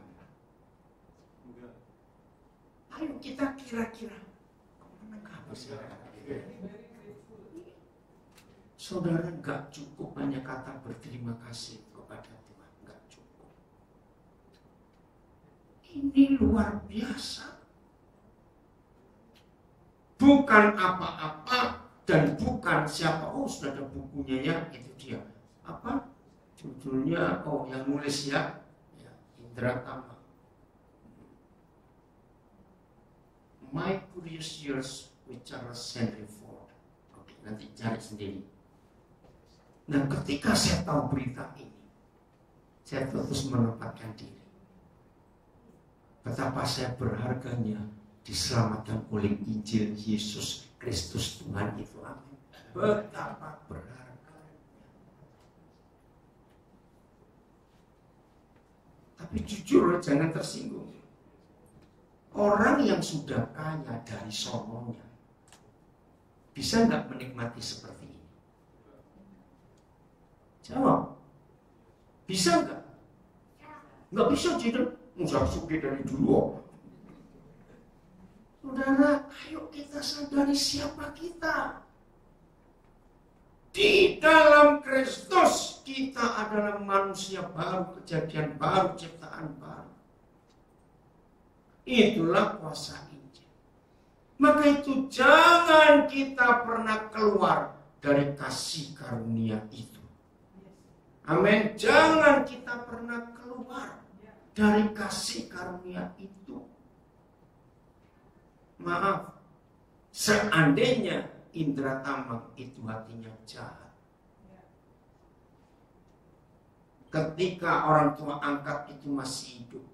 Ayo kita kira-kira. Kemana habis ya? Saudara, nggak cukup hanya kata berterima kasih kepada Tuhan, nggak cukup. Ini luar biasa. Bukan apa-apa dan bukan siapa. Oh, sudah ada bukunya ya, itu dia. Apa judulnya? Oh, yang nulis ya, Indra Tamang. My Curious Years with Charles Henry Ford. Oke, nanti cari sendiri. Nah, ketika saya tahu berita ini, saya terus menempatkan diri. betapa saya berharganya diselamatkan oleh Injil Yesus Kristus Tuhan itu. Amin. Betapa berharga. Tapi jujur, jangan tersinggung. Orang yang sudah kaya dari sononya bisa nggak menikmati seperti ini? Jawab. Bisa nggak? Nggak bisa, jadi nggak suka dari dulu. Saudara, ayo kita sadari siapa kita. Di dalam Kristus kita adalah manusia baru, kejadian baru, ciptaan baru. Itulah kuasa Injil. Maka itu jangan kita pernah keluar dari kasih karunia itu. Amin. Jangan kita pernah keluar dari kasih karunia itu. Maaf, seandainya Indra Tamang itu hatinya jahat, ketika orang tua angkat itu masih hidup,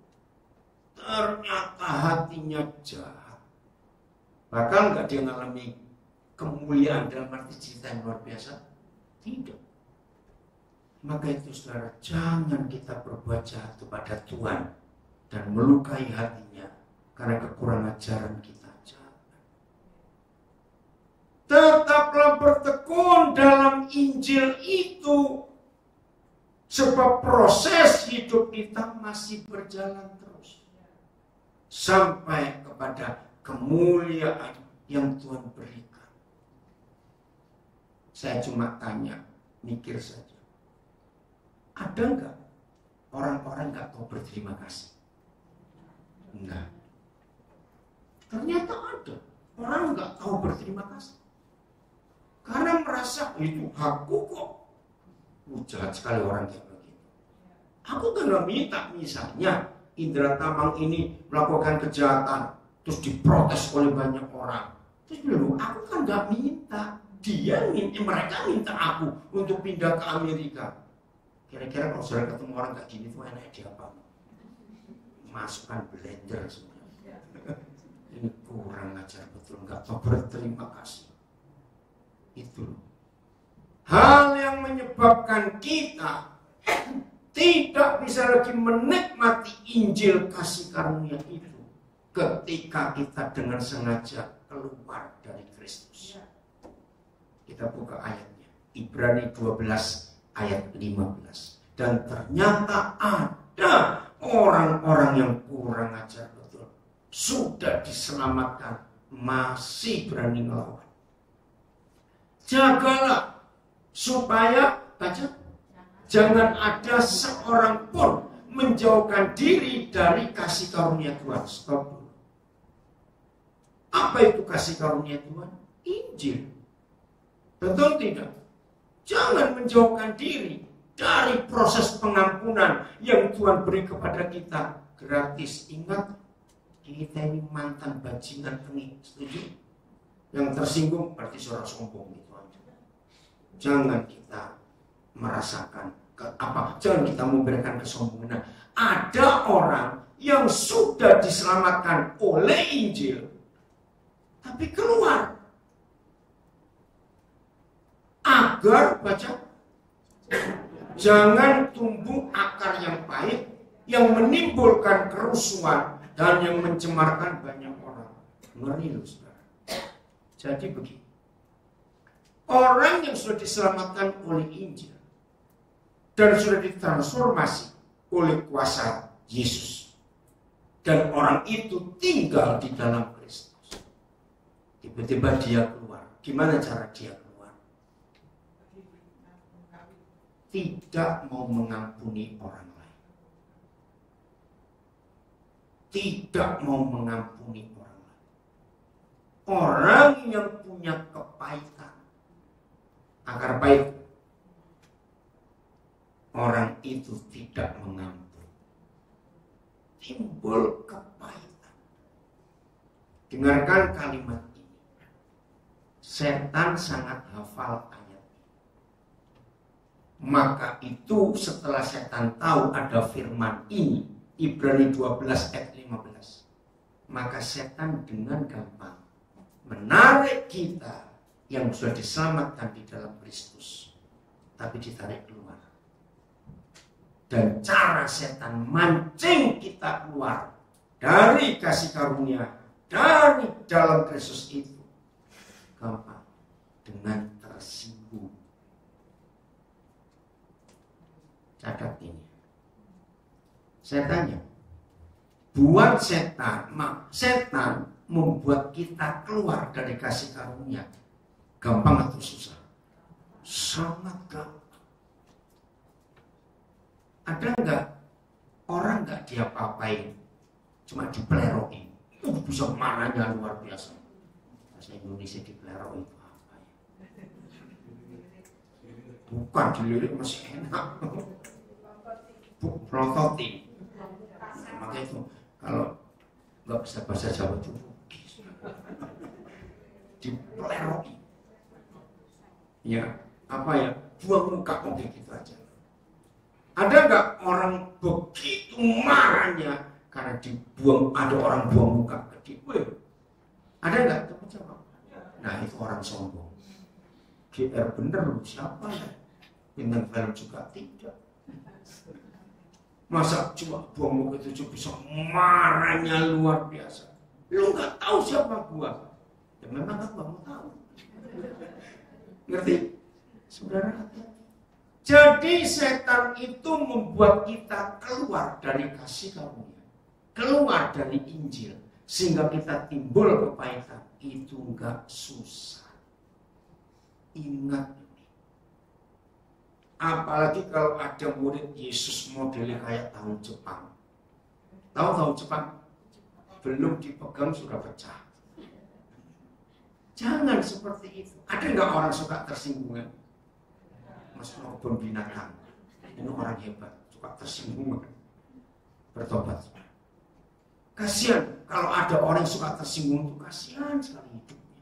ternyata hatinya jahat, bakal nggak dia mengalami kemuliaan dalam arti cerita yang luar biasa? Tidak. Maka itu saudara, jangan kita berbuat jahat kepada Tuhan dan melukai hatinya karena kekurangan ajaran kita. Tetaplah bertekun dalam Injil itu, sebab proses hidup kita masih berjalan terus sampai kepada kemuliaan yang Tuhan berikan. Saya cuma tanya, mikir saja, ada enggak orang-orang enggak tahu berterima kasih? Enggak. Ternyata ada orang enggak tahu berterima kasih karena merasa itu hakku kok. Jahat sekali orang kayak begitu. Aku kan gak minta, misalnya Indra Tamang ini melakukan kejahatan terus diprotes oleh banyak orang, terus bilang, aku kan gak minta. Mereka minta aku untuk pindah ke Amerika. Kira-kira kalau saudara ketemu orang kayak gini tuh enak diapa? Masukkan blender sebenarnya. Ini kurang ajar betul, nggak tahu berterima kasih. Itu hal yang menyebabkan kita tidak bisa lagi menikmati Injil kasih karunia itu ketika kita dengan sengaja keluar dari Kristus. Kita buka ayatnya, Ibrani 12 ayat 15. Dan ternyata ada orang-orang yang kurang ajar betul, sudah diselamatkan, masih berani ngelawan. Jagalah supaya, baca, jangan ada seorang pun menjauhkan diri dari kasih karunia Tuhan. Stop dulu. Apa itu kasih karunia Tuhan? Injil. Betul tidak? Jangan menjauhkan diri dari proses pengampunan yang Tuhan beri kepada kita gratis. Ingat, kita ini mantan bajingan tengik. Setuju? Yang tersinggung berarti suara sombong gitu aja. Jangan kita merasakan jangan kita memberikan kesombongan. Ada orang yang sudah diselamatkan oleh Injil, tapi keluar agar, baca, jangan tumbuh akar yang pahit yang menimbulkan kerusuhan dan yang mencemarkan banyak orang. Ngeri loh saudara. Jadi begini, orang yang sudah diselamatkan oleh Injil dan sudah ditransformasi oleh kuasa Yesus, dan orang itu tinggal di dalam Kristus, tiba-tiba dia keluar. Gimana cara dia keluar? Tidak mau mengampuni orang lain. Tidak mau mengampuni orang lain. Orang yang punya kepahitan, akar pahit, orang itu tidak mengampuni. Timbul kepahitan. Dengarkan kalimat ini. Setan sangat hafal ayat ini. Maka itu setelah setan tahu ada firman ini, Ibrani 12 ayat 15. Maka setan dengan gampang menarik kita yang sudah diselamatkan di dalam Kristus, tapi ditarik keluar. Dan cara setan mancing kita keluar dari kasih karunia, dari dalam Kristus itu gampang, dengan tersinggung. Catat ini. Saya tanya, buat setan membuat kita keluar dari kasih karunia gampang atau susah? Sangat gampang. Ada enggak orang enggak dia apa-apain, cuma dipelerokin, itu bisa marahnya luar biasa. Bahasa Indonesia dipelero itu apa ya? Bukan dilirik masih enak. Prototin. Maka itu kalau nggak bisa bahasa Jawa itu dipeleroki, ya apa ya, buang muka kayak gitu aja. Ada nggak orang begitu marahnya karena dibuang, ada orang buang muka ke dia? Ada nggak? Coba. Nah itu orang sombong. GR bener loh, siapa ya? Bintang film juga tidak. Masa cuma buang muka itu bisa marahnya luar biasa. Lu nggak tahu siapa gua. Ya memang gua mau tahu. Ngerti? Saudara, jadi setan itu membuat kita keluar dari kasih karunia, keluar dari Injil, sehingga kita timbul kepahitan. Itu nggak susah. Ingat. Apalagi kalau ada murid Yesus modelnya kayak tahu Jepang. Tahu Jepang? Belum dipegang sudah pecah. Jangan seperti itu. Ada nggak orang suka tersinggungan? Mas kebun binatang. Ini orang hebat, suka tersinggungan. Bertobat. Kasihan kalau ada orang yang suka tersinggung, itu kasihan sekali hidupnya.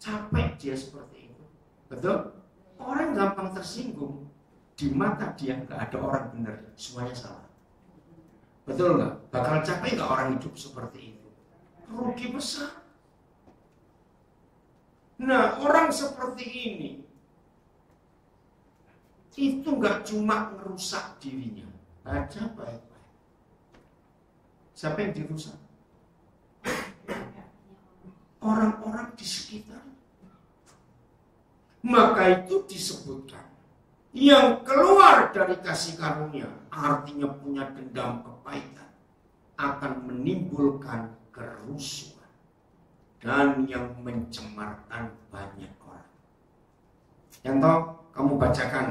Capek dia seperti itu. Betul? Orang gampang tersinggung, di mata dia nggak ada orang benar, semuanya salah. Betul nggak? Bakal capek nggak orang hidup seperti itu? Rugi besar. Nah, orang seperti ini itu nggak cuma merusak dirinya, baca baik-baik. Siapa yang dirusak? Orang-orang di sekitar. Maka itu disebutkan yang keluar dari kasih karunia, artinya punya dendam kepahitan, akan menimbulkan kerusuhan dan yang mencemarkan banyak orang. Yang tahu kamu bacakan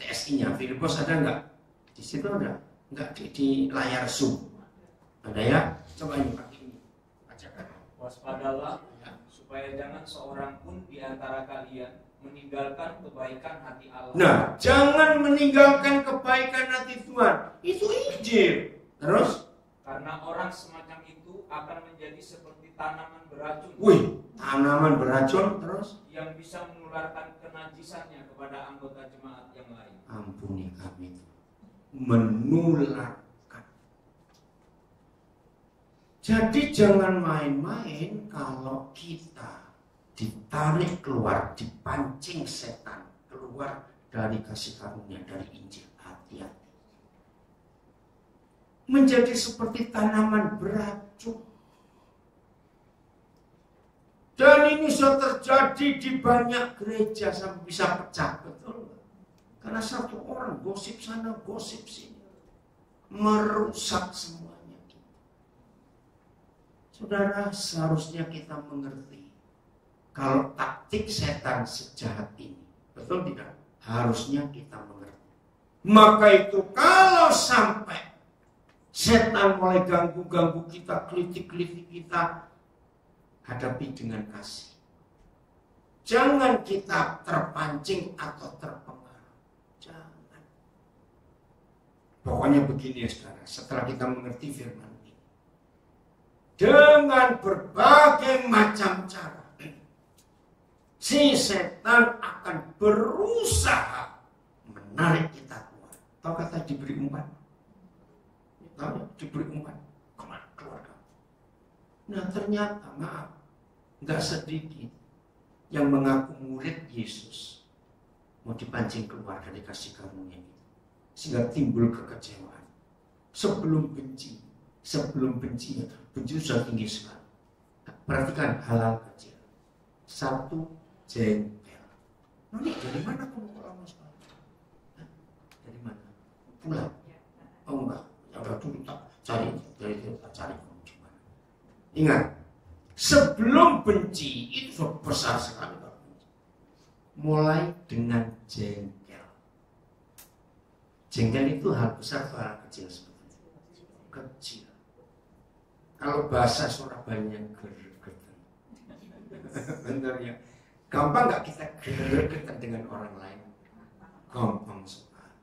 TSI-nya, Filipus ada nggak? Di situ ada, nggak di layar Zoom. Ada ya? Coba ini pakai ini, bacakan. Waspadalah supaya jangan seorang pun di antara kalian meninggalkan kebaikan hati Allah. Nah, jangan meninggalkan kebaikan hati Tuhan. Itu Injil. Terus? Karena orang semacam itu akan menjadi seperti tanaman beracun. Wih, tanaman beracun terus? Yang bisa menularkan kenajisannya kepada anggota jemaat yang lain. Ampuni kami. Menularkan. Jadi jangan main-main kalau kita ditarik keluar, dipancing setan keluar dari kasih karunia, dari Injil. Hati-hati. Menjadi seperti tanaman beracun. Dan ini sudah terjadi di banyak gereja sampai bisa pecah, betul? Karena satu orang gosip sana, gosip sini, merusak semuanya. Saudara, seharusnya kita mengerti kalau taktik setan sejahat ini, betul tidak? Harusnya kita mengerti. Maka itu kalau sampai setan mulai ganggu-ganggu kita, kritik-kritik kita, hadapi dengan kasih. Jangan kita terpancing atau terpengaruh. Jangan. Pokoknya begini ya saudara, setelah kita mengerti firman ini, dengan berbagai macam cara, si setan akan berusaha menarik kita keluar. Tahu kata diberi umpan? tahu diberi umpan, keluar kamu. Nah ternyata maaf, nggak sedikit yang mengaku murid Yesus mau dipancing keluar dari kasih karunia itu, sehingga timbul kekecewaan. Sebelum benci sudah tinggi sekali. Perhatikan hal-hal kecil. Satu, jengkel. Nah, ini dari mana kamu lama sekali? Dari mana? Pulang? Oh enggak, ya udah dulu tak cari kamu gimana. Ingat, sebelum benci itu sudah besar sekali. Mulai dengan jengkel. Jengkel itu hal besar atau hal kecil sebetulnya? Kecil. Kalau bahasa Surabaya geregetan. Benar ya. Gampang nggak kita geregetan dengan orang lain? Gampang sekali.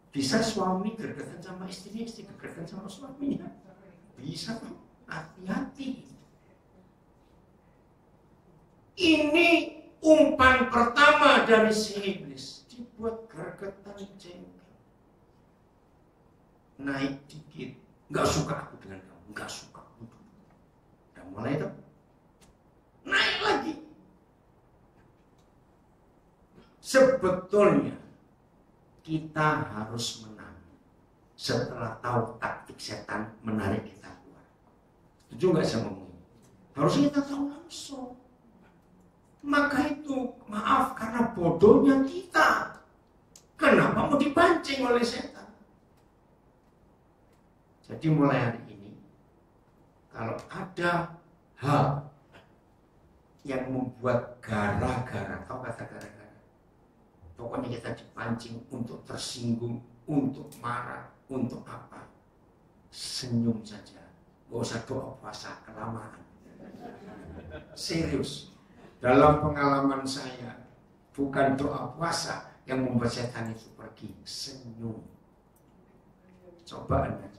Bisa suami geregetan sama istrinya, istri geregetan sama suaminya. Bisa kok. Hati-hati. Ini umpan pertama dari si iblis. Dibuat gregetan jengkel. Naik dikit. Nggak suka aku dengan kamu. Nggak suka. Dan mulai itu. Naik lagi. Sebetulnya kita harus menang. Setelah tahu taktik setan menarik kita keluar. Setuju nggak sama ngomong? Harusnya kita tahu langsung. Maka itu, maaf karena bodohnya kita. Kenapa mau dipancing oleh setan? Jadi mulai hari ini, kalau ada hal yang membuat gara-gara, tahu kata gara-gara? Pokoknya kita dipancing untuk tersinggung, untuk marah, untuk apa? Senyum saja. Gak usah doa puasa, kelamaan. Serius. Dalam pengalaman saya, bukan doa puasa yang membuat setan itu pergi, senyum. Coba Anda.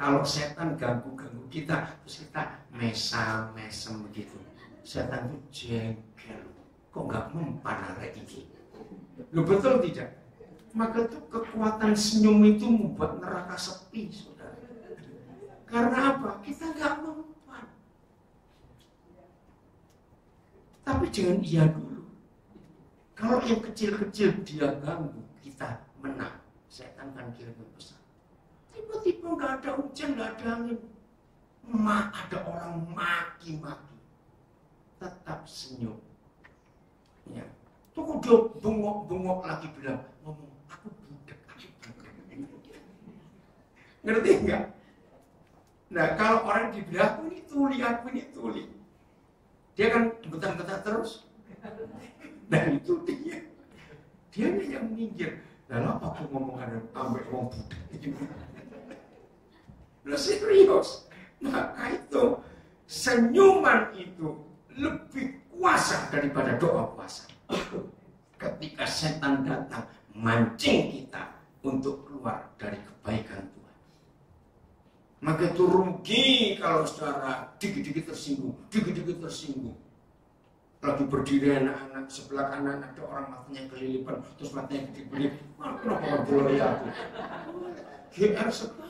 Kalau setan ganggu-ganggu kita, terus kita mesem begitu. Setan itu jengkel. Kok nggak mempan hari ini? Lu betul tidak? Maka itu kekuatan senyum itu membuat neraka sepi, saudara. Karena apa? Kita nggak mempan. Tapi jangan iya dulu. Kalau yang kecil-kecil dia ganggu, kita menang. Setan kan kirim pesan. Tiba-tiba nggak ada hujan, nggak ada angin. Ada orang maki-maki. Tetap senyum. Ya. Tuh dia bengok-bengok lagi bilang, ngomong, aku budak. Ngerti nggak? Nah kalau orang dibilang, aku ini tuli. Dia kan getar-getar terus. Dan itu dia. Dia yang minggir. Lalu apa aku ngomong ada ambek wong budak itu. Nah serius. Maka itu senyuman itu lebih kuasa daripada doa puasa. Ketika setan datang mancing kita untuk keluar dari kebaikan Tuhan. Maka itu rugi kalau saudara dikit-dikit tersinggung. Lagi berdiri anak-anak, sebelah kanan ada orang matanya kelilipan, terus matanya gede-gede. Kenapa orang boleh aku? GR sekali,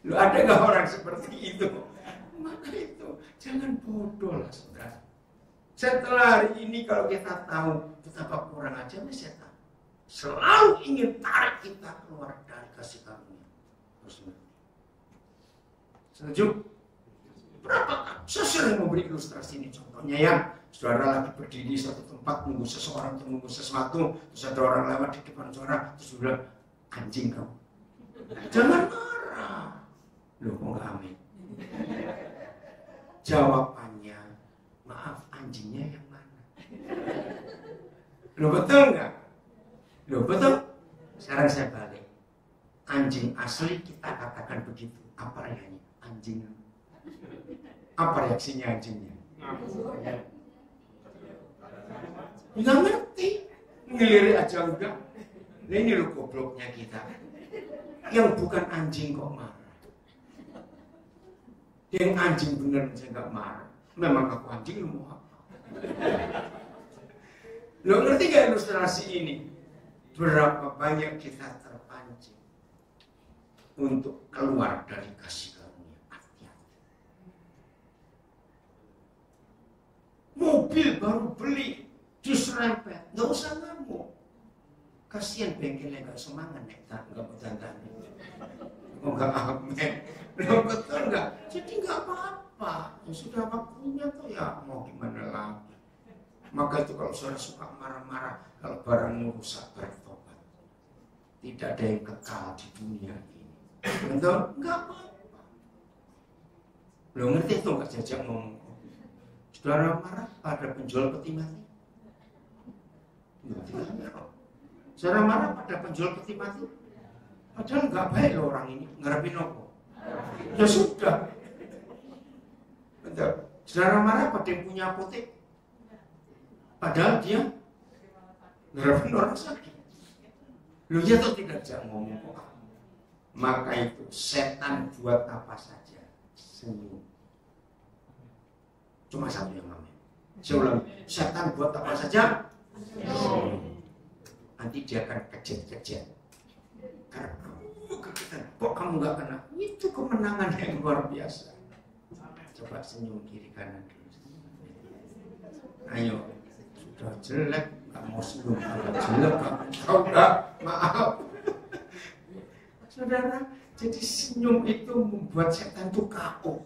Lu ada gak orang seperti itu? Maka itu, jangan bodoh lah saudara. Setelah hari ini kalau kita tahu betapa kurang ajarnya setan, selalu ingin tarik kita keluar dari kasih karunia. Setuju? Berapa? Saya sering memberi ilustrasi ini. Contohnya yang saudara lagi berdiri di satu tempat nunggu seseorang atau nunggu sesuatu, terus ada orang lewat di depan saudara, terus bilang, anjing kamu. Jangan marah. Loh kok nggak amin? Jawabannya, maaf anjingnya yang mana? Loh betul nggak? Loh betul? Sekarang saya balik. Anjing asli kita katakan begitu. Apa reaksinya? Anjing. Apa reaksinya anjingnya? Nggak ngerti. Ngelirik aja enggak. Nah ini loh gobloknya kita. Yang bukan anjing kok marah. Yang anjing bener aja nggak marah. Memang aku anjing lu mau apa? Lo ngerti gak ilustrasi ini? Berapa banyak kita terpancing untuk keluar dari kasih karunia. Hati-hati. Mobil baru beli diserempet, nggak usah ngamuk. Kasihan bengkelnya nggak semangat nih, nggak mau dandan, nggak amen, lo betul nggak? Jadi nggak apa-apa, ya sudah waktunya tuh ya mau gimana lagi. Maka itu kalau saudara suka marah-marah, kalau barangmu rusak bertobat. Tidak ada yang kekal di dunia ini. Betul? Nggak apa-apa. Lo ngerti tuh nggak jajak ngomong? Saudara marah pada penjual peti mati? Saudara marah pada penjual peti mati? Padahal nggak baik loh orang ini, ngarepin apa? Ya sudah. Betul. Saudara marah pada yang punya apotek? Padahal dia ngarepin orang sakit. Lu ya tuh tidak jangan ngomong kok. Maka itu setan buat apa saja senyum. Cuma satu yang amin. Saya ulang, setan buat apa saja senyum. Nanti dia akan kejut-kejut. Karena kamu kejutan, kok kamu nggak kena? Itu kemenangan yang luar biasa. Coba senyum kiri kanan dulu. Ayo, sudah jelek, nggak mau senyum. Jelek, kau nggak, maaf. Saudara, jadi senyum itu membuat setan itu kapok.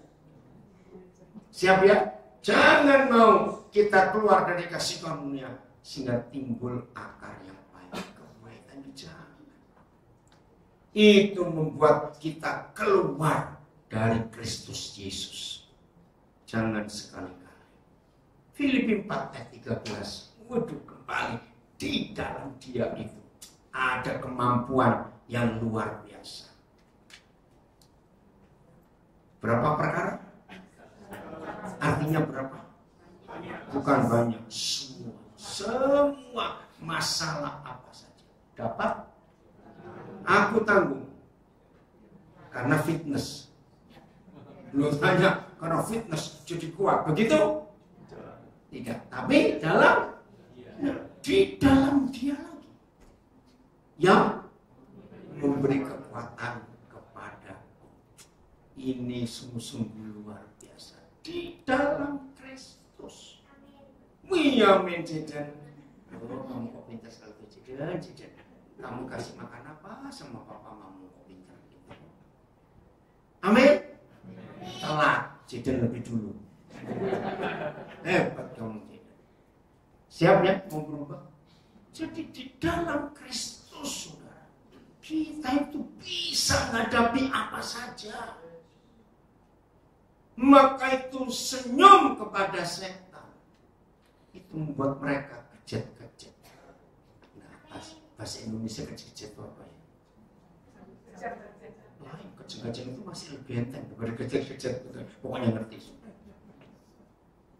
Siap ya? Jangan mau kita keluar dari kasih karunia sehingga timbul akar yang baik. Kebaikan itu jangan. Itu membuat kita keluar dari Kristus Yesus. Jangan sekali-kali. Filipi 4 ayat 13. Waduh, kembali di dalam dia itu ada kemampuan yang luar biasa. Berapa perkara? Artinya berapa? Bukan banyak, semua masalah apa saja dapat aku tanggung karena fitness. Lu tanya karena fitness jadi kuat, begitu? Tidak, tapi di dalam dia lagi yang memberi kekuatan kepadaku. Ini sungguh-sungguh luar biasa. Di dalam Kristus. Amin, Jajan. Oh, kamu kok pintar sekali, Jajan. Kamu kasih makan apa sama papa mamamu kok pintar gitu. Amin. Telat, Jajan lebih dulu. Hebat kamu, Jajan. Siap ya mau berubah? Jadi di dalam Kristus, saudara, kita itu bisa menghadapi apa saja. Maka itu senyum kepada setan itu membuat mereka kejat-kejat. Nah, bahasa Indonesia kejat-kejat apa ya? Lain, kejat-kejat itu masih lebih enteng daripada kejat-kejat. Pokoknya ngerti.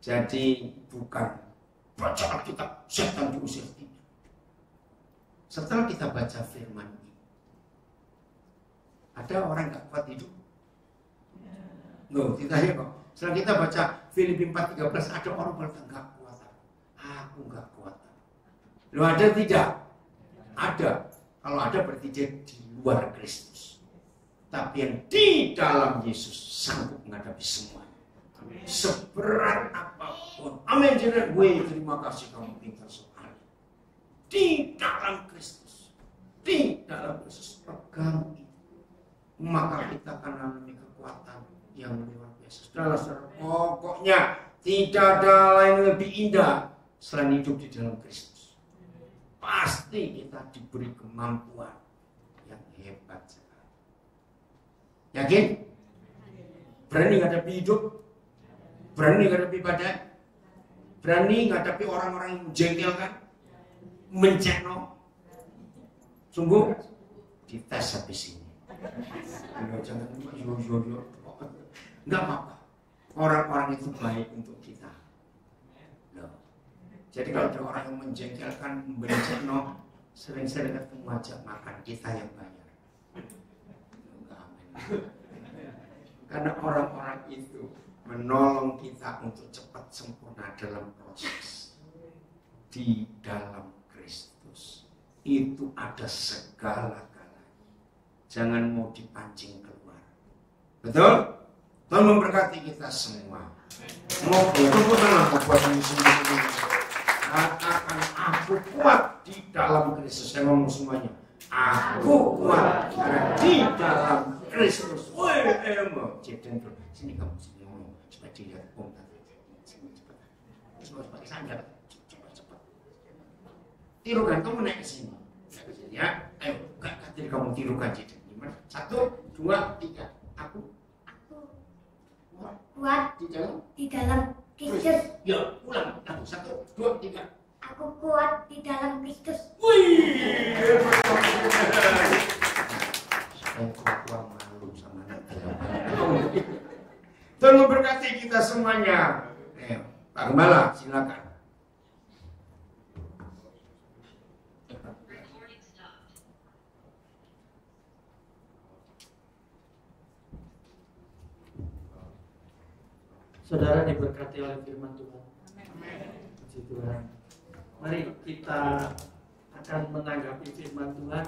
Jadi bukan baca Alkitab setan diusir, tidak. Setelah kita baca firman ini, ada orang nggak kuat hidup? Loh, ditanya kok. Setelah kita baca Filipi 4:13, ada orang berkata nggak kuat. Aku nggak kuat. Loh, ada tidak? Ada. Kalau ada berarti dia di luar Kristus. Tapi yang di dalam Yesus sanggup menghadapi semuanya. Seberat apapun. Amin. Jadi gue terima kasih kamu pintar sekali. Di dalam Kristus. Di dalam Kristus. Pegang itu. Maka kita akan mengalami kekuatan yang luar biasa. Saudara-saudara, pokoknya tidak ada lain lebih indah selain hidup di dalam Kristus. Pasti kita diberi kemampuan yang hebat sekali. Yakin? Berani menghadapi hidup? Berani menghadapi badai? Berani menghadapi orang-orang yang menjengkelkan? Mencekno? Sungguh dites habis ini. Jangan yo. Enggak apa-apa. Orang-orang itu baik untuk kita. Loh. Jadi kalau ada orang yang menjengkelkan, membencengno, sering-sering ketemu aja makan, kita yang bayar. Amin. Karena orang-orang itu menolong kita untuk cepat sempurna dalam proses di dalam Kristus. itu ada segala-galanya. Jangan mau dipancing keluar. Betul? Tuhan memberkati kita semua. Mau berkumpul buat ini semua. Katakan aku kuat di dalam Kristus. Saya ngomong semuanya. Aku kuat karena di dalam Kristus. Woi, jadi sini kamu sini ngomong supaya dilihat om tadi. Sini cepat. Cepat pakai sandal. Cepat. Tirukan kamu naik ke sini. Ya, ayo, diri kamu tirukan jadi. Gimana? 1, 2, 3. Aku kuat di dalam Kristus. Ya, ulang. 1, 2, 3. Aku kuat di dalam Kristus. Wih, saya tua malu sama anak. Tuhan memberkati kita semuanya. Pak Gembala, silakan. Saudara diberkati oleh firman Tuhan. Puji Tuhan. Mari kita akan menanggapi firman Tuhan